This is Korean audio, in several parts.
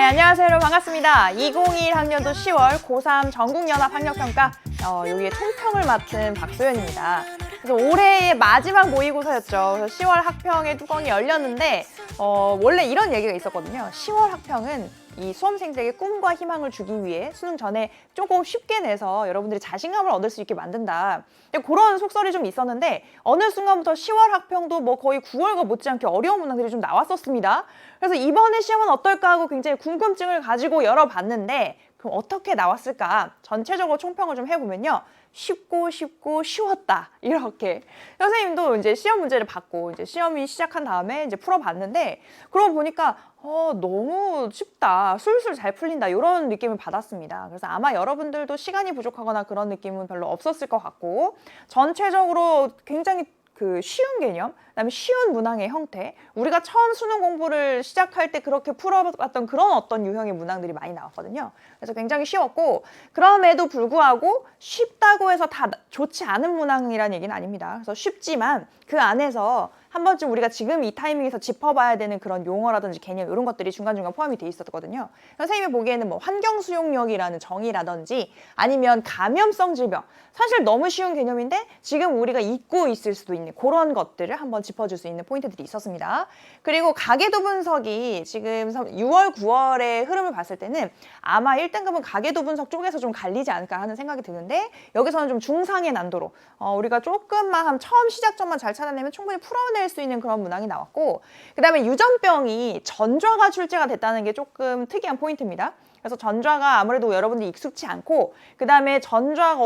안녕하세요. 여러분 반갑습니다. 2021학년도 10월 고3 전국연합학력평가 여기에 총평을 맡은 박소연입니다. 그래서 올해의 마지막 모의고사였죠. 그래서 10월 학평의 뚜껑이 열렸는데 원래 이런 얘기가 있었거든요. 10월 학평은 이 수험생들에게 꿈과 희망을 주기 위해 수능 전에 조금 쉽게 내서 여러분들이 자신감을 얻을 수 있게 만든다. 그런 속설이 좀 있었는데 어느 순간부터 10월 학평도 뭐 거의 9월과 못지않게 어려운 문항들이 좀 나왔었습니다. 그래서 이번에 시험은 어떨까 하고 굉장히 궁금증을 가지고 열어봤는데 그럼 어떻게 나왔을까? 전체적으로 총평을 좀 해보면요. 쉽고 쉬웠다. 이렇게. 선생님도 이제 시험 문제를 받고 이제 시험이 시작한 다음에 이제 풀어봤는데 그러고 보니까 너무 쉽다. 술술 잘 풀린다. 이런 느낌을 받았습니다. 그래서 아마 여러분들도 시간이 부족하거나 그런 느낌은 별로 없었을 것 같고 전체적으로 굉장히 쉬운 개념, 그다음에 쉬운 문항의 형태, 우리가 처음 수능 공부를 시작할 때 그렇게 풀어봤던 그런 어떤 유형의 문항들이 많이 나왔거든요. 그래서 굉장히 쉬웠고 그럼에도 불구하고 쉽다고 해서 다 좋지 않은 문항이라는 얘기는 아닙니다. 그래서 쉽지만 그 안에서 한 번쯤 우리가 지금 이 타이밍에서 짚어봐야 되는 그런 용어라든지 개념 이런 것들이 중간중간 포함이 돼 있었거든요. 선생님이 보기에는 뭐 환경수용력이라는 정의라든지 아니면 감염성 질병, 사실 너무 쉬운 개념인데 지금 우리가 잊고 있을 수도 있는 그런 것들을 한번 짚어줄 수 있는 포인트들이 있었습니다. 그리고 가계도 분석이 지금 6월, 9월의 흐름을 봤을 때는 아마 1등급은 가계도 분석 쪽에서 좀 갈리지 않을까 하는 생각이 드는데 여기서는 좀 중상의 난도로 우리가 조금만 처음 시작점만 잘 찾아내면 충분히 풀어낼 수 있는 그런 문항이 나왔고 그 다음에 유전병이 전좌가 출제가 됐다는 게 조금 특이한 포인트입니다. 그래서 전좌가 아무래도 여러분들이 익숙치 않고 그 다음에 전좌가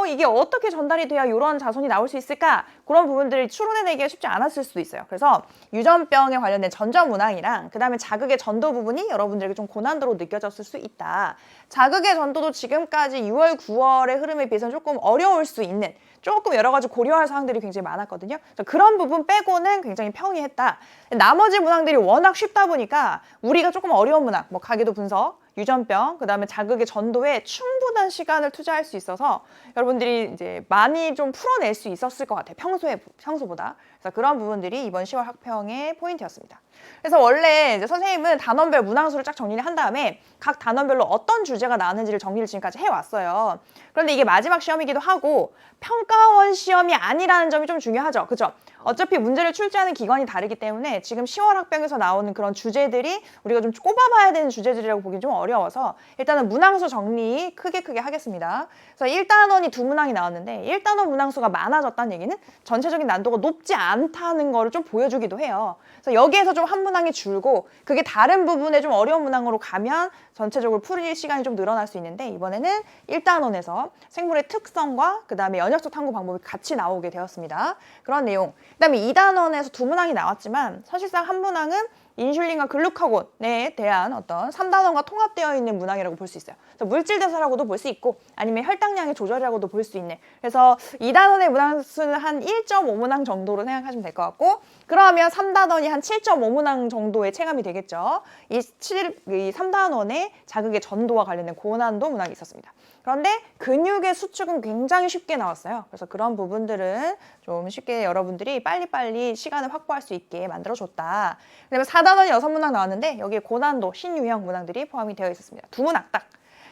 이게 어떻게 전달이 돼야 이런 자손이 나올 수 있을까? 그런 부분들을 추론해내기가 쉽지 않았을 수도 있어요. 그래서 유전병에 관련된 전좌 문항이랑 그 다음에 자극의 전도 부분이 여러분들에게 좀 고난도로 느껴졌을 수 있다. 자극의 전도도 지금까지 6월, 9월의 흐름에 비해서는 조금 어려울 수 있는 조금 여러 가지 고려할 사항들이 굉장히 많았거든요. 그런 부분 빼고는 굉장히 평이했다. 나머지 문항들이 워낙 쉽다 보니까 우리가 조금 어려운 문항, 뭐 가계도 분석, 유전병, 그 다음에 자극의 전도에 충분한 시간을 투자할 수 있어서 여러분들이 이제 많이 좀 풀어낼 수 있었을 것 같아요. 평소보다. 그래서 그런 부분들이 이번 10월 학평의 포인트였습니다. 그래서 원래 이제 선생님은 단원별 문항수를 쫙 정리를 한 다음에 각 단원별로 어떤 주제가 나왔는지를 정리를 지금까지 해왔어요. 그런데 이게 마지막 시험이기도 하고 평가원 시험이 아니라는 점이 좀 중요하죠. 그죠? 어차피 문제를 출제하는 기관이 다르기 때문에 지금 10월 학평에서 나오는 그런 주제들이 우리가 좀 꼽아봐야 되는 주제들이라고 보기 좀 어려워서 일단은 문항수 정리 크게 하겠습니다. 그래서 1단원이 2문항이 나왔는데 1단원 문항수가 많아졌다는 얘기는 전체적인 난도가 높지 않다는 거를 좀 보여주기도 해요. 그래서 여기에서 좀 한 문항이 줄고 그게 다른 부분에 좀 어려운 문항으로 가면 전체적으로 풀릴 시간이 좀 늘어날 수 있는데 이번에는 1단원에서 생물의 특성과 그 다음에 연역적 탐구 방법이 같이 나오게 되었습니다. 그런 내용. 그 다음에 2단원에서 2문항이 나왔지만 사실상 한 문항은 인슐린과 글루카곤에 대한 어떤 3단원과 통합되어 있는 문항이라고 볼 수 있어요. 그래서 물질 대사라고도 볼 수 있고 아니면 혈당량의 조절이라고도 볼 수 있는 그래서 2단원의 문항수는 한 1.5문항 정도로 생각하시면 될 것 같고 그러면 3단원이 한 7.5문항 정도의 체감이 되겠죠. 이 3단원의 자극의 전도와 관련된 고난도 문항이 있었습니다. 그런데 근육의 수축은 굉장히 쉽게 나왔어요. 그래서 그런 부분들은 좀 쉽게 여러분들이 빨리빨리 시간을 확보할 수 있게 만들어줬다. 그다음에 4단원이 6문항 나왔는데 여기에 고난도 신유형 문항들이 포함이 되어 있었습니다. 2문항 딱.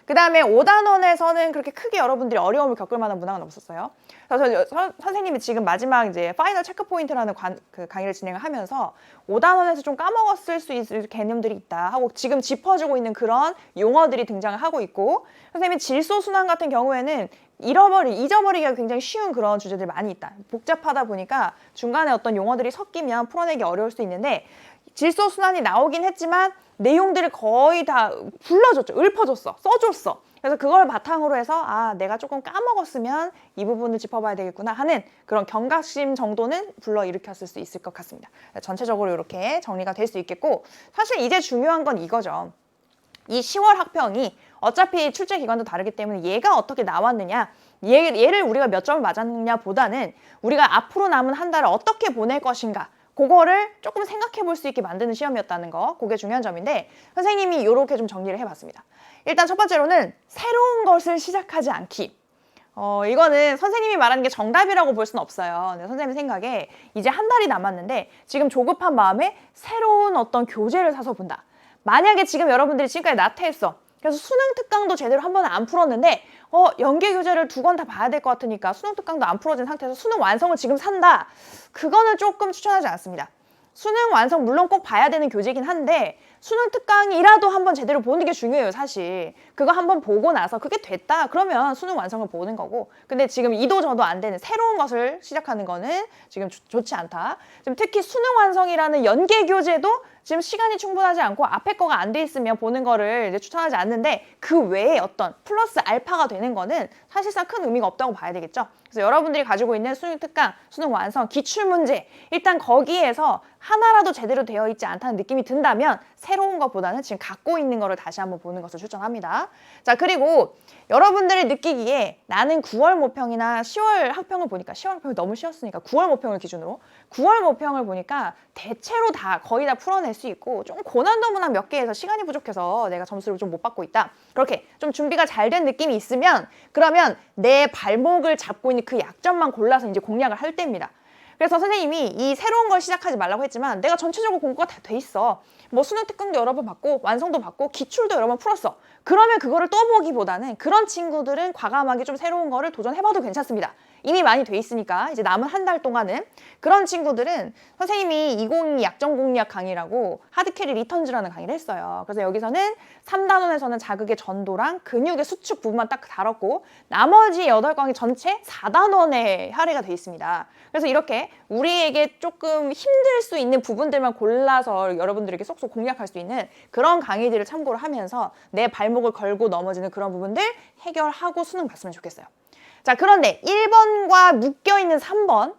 그 다음에 5단원에서는 그렇게 크게 여러분들이 어려움을 겪을 만한 문항은 없었어요. 그래서 선생님이 지금 마지막 이제 파이널 체크 포인트라는 강의를 진행을 하면서 5단원에서 좀 까먹었을 수 있을 개념들이 있다 하고 지금 짚어주고 있는 그런 용어들이 등장을 하고 있고 선생님이 질소 순환 같은 경우에는 잊어버리기가 굉장히 쉬운 그런 주제들이 많이 있다. 복잡하다 보니까 중간에 어떤 용어들이 섞이면 풀어내기 어려울 수 있는데 질소 순환이 나오긴 했지만 내용들을 거의 다 불러줬죠. 읊어줬어. 써줬어. 그래서 그걸 바탕으로 해서 내가 조금 까먹었으면 이 부분을 짚어봐야 되겠구나 하는 그런 경각심 정도는 불러일으켰을 수 있을 것 같습니다. 전체적으로 이렇게 정리가 될 수 있겠고 사실 이제 중요한 건 이거죠. 이 10월 학평이 어차피 출제 기관도 다르기 때문에 얘가 어떻게 나왔느냐 얘를 우리가 몇 점을 맞았느냐 보다는 우리가 앞으로 남은 한 달을 어떻게 보낼 것인가 그거를 조금 생각해 볼 수 있게 만드는 시험이었다는 거 그게 중요한 점인데 선생님이 이렇게 좀 정리를 해봤습니다. 일단 첫 번째로는 새로운 것을 시작하지 않기. 이거는 선생님이 말하는 게 정답이라고 볼 수는 없어요. 근데 선생님 생각에 이제 한 달이 남았는데 지금 조급한 마음에 새로운 어떤 교재를 사서 본다. 만약에 지금 여러분들이 지금까지 나태했어. 그래서 수능 특강도 제대로 한 번은 안 풀었는데 연계 교재를 2권 다 봐야 될 것 같으니까 수능 특강도 안 풀어진 상태에서 수능 완성을 지금 산다. 그거는 조금 추천하지 않습니다. 수능 완성 물론 꼭 봐야 되는 교재긴 한데 수능 특강이라도 한번 제대로 보는 게 중요해요, 사실. 그거 한번 보고 나서 그게 됐다 그러면 수능 완성을 보는 거고, 근데 지금 이도 저도 안 되는 새로운 것을 시작하는 거는 지금 좋지 않다. 지금 특히 수능 완성이라는 연계 교재도 지금 시간이 충분하지 않고 앞에 거가 안 돼 있으면 보는 거를 이제 추천하지 않는데, 그 외에 어떤 플러스 알파가 되는 거는 사실상 큰 의미가 없다고 봐야 되겠죠. 그래서 여러분들이 가지고 있는 수능 특강, 수능 완성, 기출문제, 일단 거기에서 하나라도 제대로 되어 있지 않다는 느낌이 든다면 새로운 것보다는 지금 갖고 있는 거를 다시 한번 보는 것을 추천합니다. 자, 그리고 여러분들이 느끼기에 나는 9월 모평이나 10월 학평을 보니까, 10월 학평이 너무 쉬웠으니까 9월 모평을 기준으로 9월 모평을 보니까 대체로 다 거의 다 풀어낼 수 있고, 좀 고난도 문항 몇 개에서 시간이 부족해서 내가 점수를 좀 못 받고 있다. 그렇게 좀 준비가 잘 된 느낌이 있으면 그러면 내 발목을 잡고 있는 그 약점만 골라서 이제 공략을 할 때입니다. 그래서 선생님이 이 새로운 걸 시작하지 말라고 했지만 내가 전체적으로 공부가 다 돼 있어. 뭐 수능 특강도 여러 번 받고 완성도 받고 기출도 여러 번 풀었어. 그러면 그거를 또 보기보다는 그런 친구들은 과감하게 좀 새로운 거를 도전해봐도 괜찮습니다. 이미 많이 돼 있으니까 이제 남은 한 달 동안은. 그런 친구들은 선생님이 2022 약점 공략 강의라고 하드캐리 리턴즈라는 강의를 했어요. 그래서 여기서는 3단원에서는 자극의 전도랑 근육의 수축 부분만 딱 다뤘고 나머지 8강의 전체 4단원에 할애가 돼 있습니다. 그래서 이렇게 우리에게 조금 힘들 수 있는 부분들만 골라서 여러분들에게 쏙쏙 공략할 수 있는 그런 강의들을 참고를 하면서 내 발목을 걸고 넘어지는 그런 부분들 해결하고 수능 봤으면 좋겠어요. 자, 그런데 1번과 묶여있는 3번,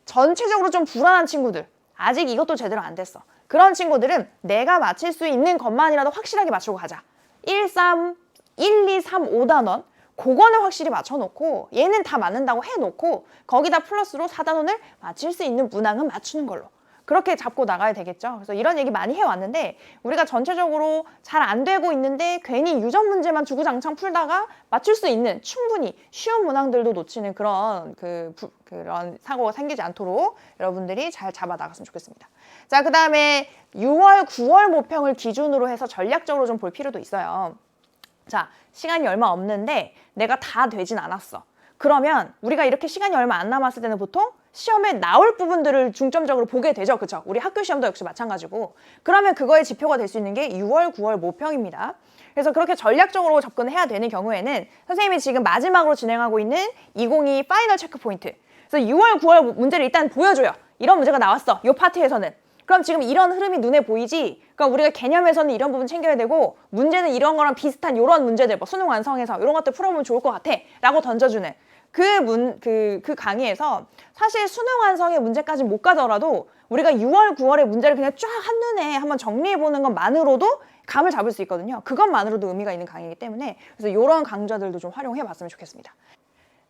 전체적으로 좀 불안한 친구들, 아직 이것도 제대로 안 됐어. 그런 친구들은 내가 맞힐 수 있는 것만이라도 확실하게 맞추고 가자. 1, 2, 3, 5단원 그거는 확실히 맞춰놓고 얘는 다 맞는다고 해놓고 거기다 플러스로 4단원을 맞힐 수 있는 문항은 맞추는 걸로 그렇게 잡고 나가야 되겠죠. 그래서 이런 얘기 많이 해왔는데 우리가 전체적으로 잘 안 되고 있는데 괜히 유전 문제만 주구장창 풀다가 맞출 수 있는 충분히 쉬운 문항들도 놓치는 그런 그런 사고가 생기지 않도록 여러분들이 잘 잡아 나갔으면 좋겠습니다. 자, 그 다음에 6월, 9월 모평을 기준으로 해서 전략적으로 좀 볼 필요도 있어요. 자, 시간이 얼마 없는데 내가 다 되진 않았어. 그러면 우리가 이렇게 시간이 얼마 안 남았을 때는 보통 시험에 나올 부분들을 중점적으로 보게 되죠. 그렇죠? 우리 학교 시험도 역시 마찬가지고. 그러면 그거의 지표가 될 수 있는 게 6월, 9월 모평입니다. 그래서 그렇게 전략적으로 접근을 해야 되는 경우에는 선생님이 지금 마지막으로 진행하고 있는 2022 파이널 체크 포인트. 그래서 6월, 9월 문제를 일단 보여줘요. 이런 문제가 나왔어. 이 파트에서는. 그럼 지금 이런 흐름이 눈에 보이지? 그러니까 우리가 개념에서는 이런 부분 챙겨야 되고 문제는 이런 거랑 비슷한 이런 문제들, 뭐 수능 완성해서 이런 것들 풀어보면 좋을 것 같아 라고 던져주는 그 강의에서 사실 수능 완성의 문제까지 못 가더라도 우리가 6월, 9월의 문제를 그냥 쫙 한눈에 한번 정리해보는 것만으로도 감을 잡을 수 있거든요. 그것만으로도 의미가 있는 강의이기 때문에 그래서 이런 강좌들도 좀 활용해봤으면 좋겠습니다.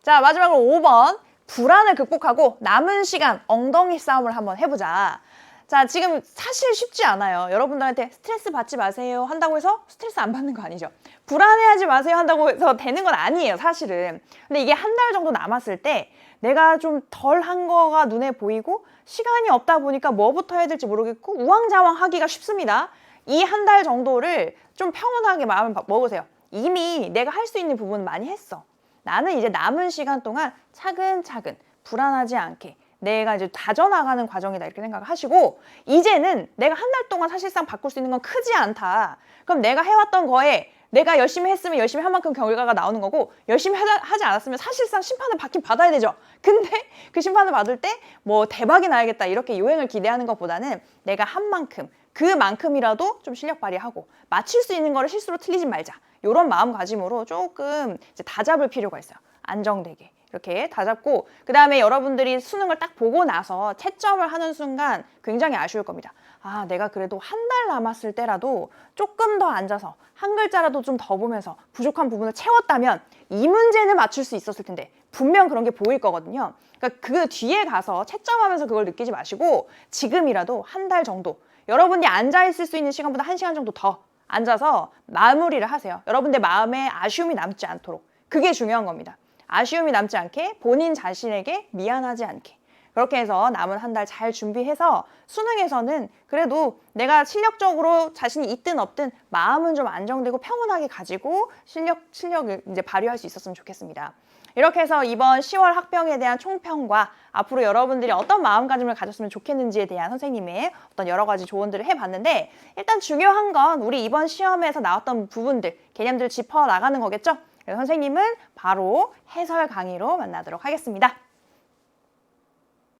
자, 마지막으로 5번 불안을 극복하고 남은 시간 엉덩이 싸움을 한번 해보자. 자, 지금 사실 쉽지 않아요. 여러분들한테 스트레스 받지 마세요 한다고 해서 스트레스 안 받는 거 아니죠. 불안해하지 마세요 한다고 해서 되는 건 아니에요, 사실은. 근데 이게 한 달 정도 남았을 때 내가 좀 덜 한 거가 눈에 보이고 시간이 없다 보니까 뭐부터 해야 될지 모르겠고 우왕좌왕하기가 쉽습니다. 이 한 달 정도를 좀 평온하게 마음을 먹으세요. 이미 내가 할 수 있는 부분은 많이 했어. 나는 이제 남은 시간 동안 차근차근 불안하지 않게 내가 이제 다져나가는 과정이다 이렇게 생각을 하시고 이제는 내가 한 달 동안 사실상 바꿀 수 있는 건 크지 않다. 그럼 내가 해왔던 거에 내가 열심히 했으면 열심히 한 만큼 결과가 나오는 거고 열심히 하지 않았으면 사실상 심판을 받긴 받아야 되죠. 근데 그 심판을 받을 때 뭐 대박이 나야겠다 이렇게 요행을 기대하는 것보다는 내가 한 만큼 그만큼이라도 좀 실력 발휘하고 맞출 수 있는 거를 실수로 틀리지 말자. 이런 마음가짐으로 조금 이제 다잡을 필요가 있어요. 안정되게. 이렇게 다 잡고 그 다음에 여러분들이 수능을 딱 보고 나서 채점을 하는 순간 굉장히 아쉬울 겁니다. 아, 내가 그래도 한 달 남았을 때라도 조금 더 앉아서 한 글자라도 좀 더 보면서 부족한 부분을 채웠다면 이 문제는 맞출 수 있었을 텐데 분명 그런 게 보일 거거든요. 그러니까 그 뒤에 가서 채점하면서 그걸 느끼지 마시고 지금이라도 한 달 정도 여러분이 앉아있을 수 있는 시간보다 1시간 정도 더 앉아서 마무리를 하세요. 여러분들 마음에 아쉬움이 남지 않도록. 그게 중요한 겁니다. 아쉬움이 남지 않게 본인 자신에게 미안하지 않게 그렇게 해서 남은 한 달 잘 준비해서 수능에서는 그래도 내가 실력적으로 자신이 있든 없든 마음은 좀 안정되고 평온하게 가지고 실력을 이제 발휘할 수 있었으면 좋겠습니다. 이렇게 해서 이번 10월 학병에 대한 총평과 앞으로 여러분들이 어떤 마음가짐을 가졌으면 좋겠는지에 대한 선생님의 어떤 여러 가지 조언들을 해봤는데, 일단 중요한 건 우리 이번 시험에서 나왔던 부분들, 개념들 짚어 나가는 거겠죠? 그래서 선생님은 바로 해설 강의로 만나도록 하겠습니다.